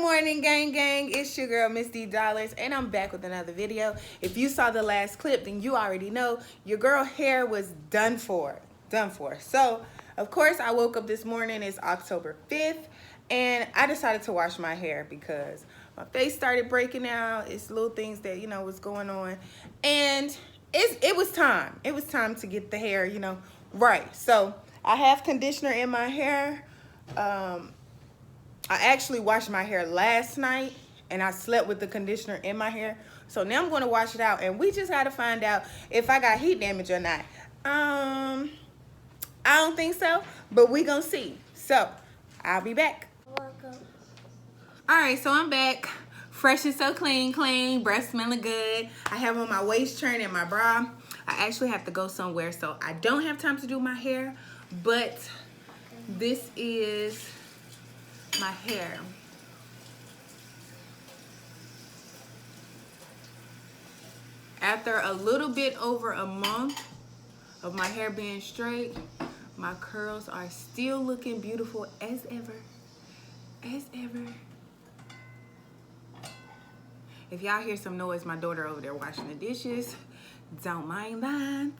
morning, gang. It's your girl, mzddollars, and I'm back with another video. If you saw the last clip, then you already know your girl hair was done for. So, of course, I woke up this morning. It's October 5th, and I decided to wash my hair because my face started breaking out. It's little things that, was going on. And it was time. It was time to get the hair, right. So, I have conditioner in my hair. I actually washed my hair last night and I slept with the conditioner in my hair. So now I'm going to wash it out, and we just got to find out if I got heat damage or not. I don't think so, but we going to see. So I'll be back. Welcome. All right, so I'm back. Fresh and so clean, breath smelling good. I have on my waist train and my bra. I actually have to go somewhere, so I don't have time to do my hair, but this is my hair. After a little bit over a month of my hair being straight, my curls are still looking beautiful as ever. If y'all hear some noise, my daughter over there washing the dishes. Don't mind that.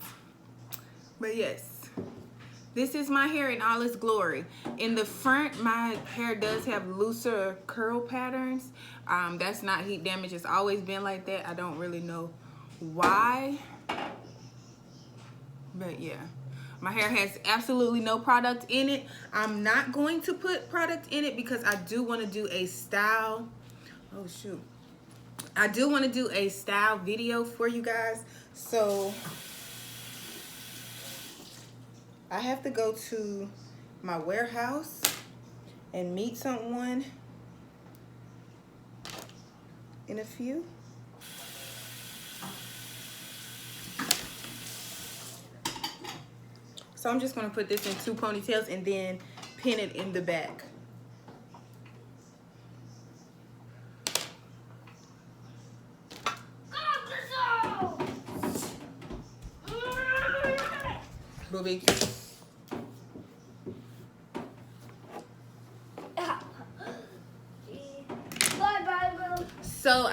But yes, this is my hair in all its glory. In the front, my hair does have looser curl patterns. That's not heat damage. It's always been like that. I don't really know why. But yeah, my hair has absolutely no product in it. I'm not going to put product in it because I do want to do a style. Oh, shoot. I do want to do a style video for you guys. So I have to go to my warehouse and meet someone in a few. So I'm just going to put this in 2 ponytails and then pin it in the back. Booby. So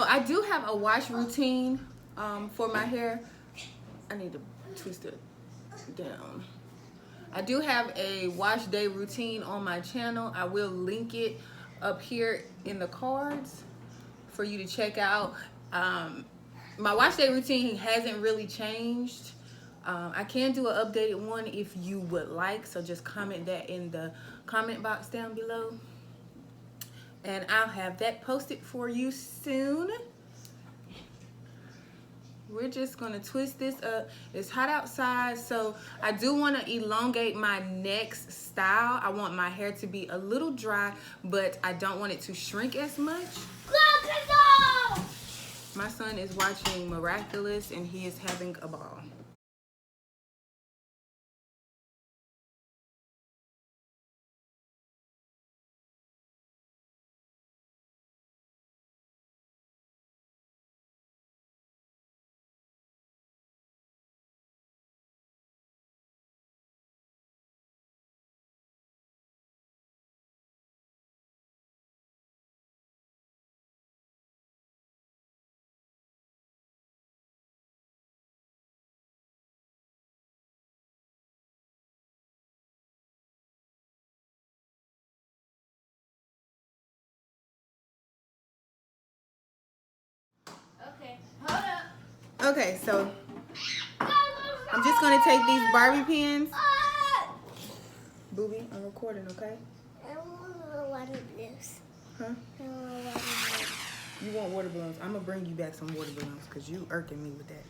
I do have a wash routine for my hair. I need to twist it down. I do have a wash day routine on my channel. I will link it up here in the cards for you to check out. My wash day routine hasn't really changed. I can do an updated one if you would like, so just comment that in the comment box down below, and I'll have that posted for you soon. We're just gonna twist this up. It's hot outside, so I do want to elongate my next style. I want my hair to be a little dry, but I don't want it to shrink as much. My son is watching Miraculous and he is having a ball. Okay, so I'm just gonna take these Barbie pins. Booby, I'm recording, okay? I want water balloons. Huh? I want water balloons. You want water balloons? I'm gonna bring you back some water balloons because you irking me with that.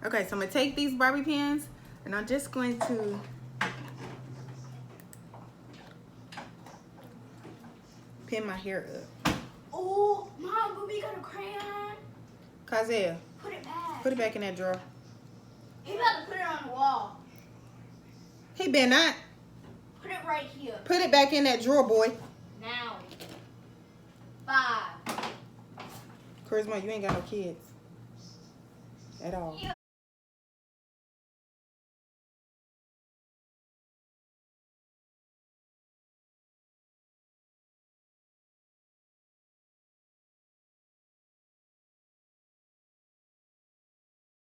Okay, so I'm gonna take these Barbie pins and I'm just going to pin my hair up. Oh, Mom, Booby got a crayon. Kazel, Put it back. put it back in that drawer. He about to put it on the wall. He better not. Put it right here. Put it back in that drawer, boy. Now. 5. Charisma, you ain't got no kids at all. Yeah.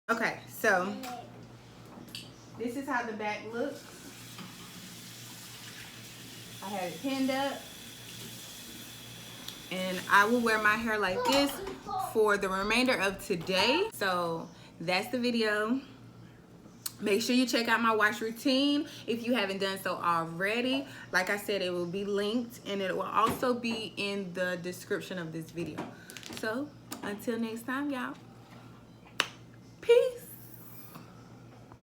Okay, so this is how the back looks. I have it pinned up. And I will wear my hair like this for the remainder of today. So that's the video. Make sure you check out my wash routine if you haven't done so already. Like I said, it will be linked and it will also be in the description of this video. So until next time, y'all. Peace.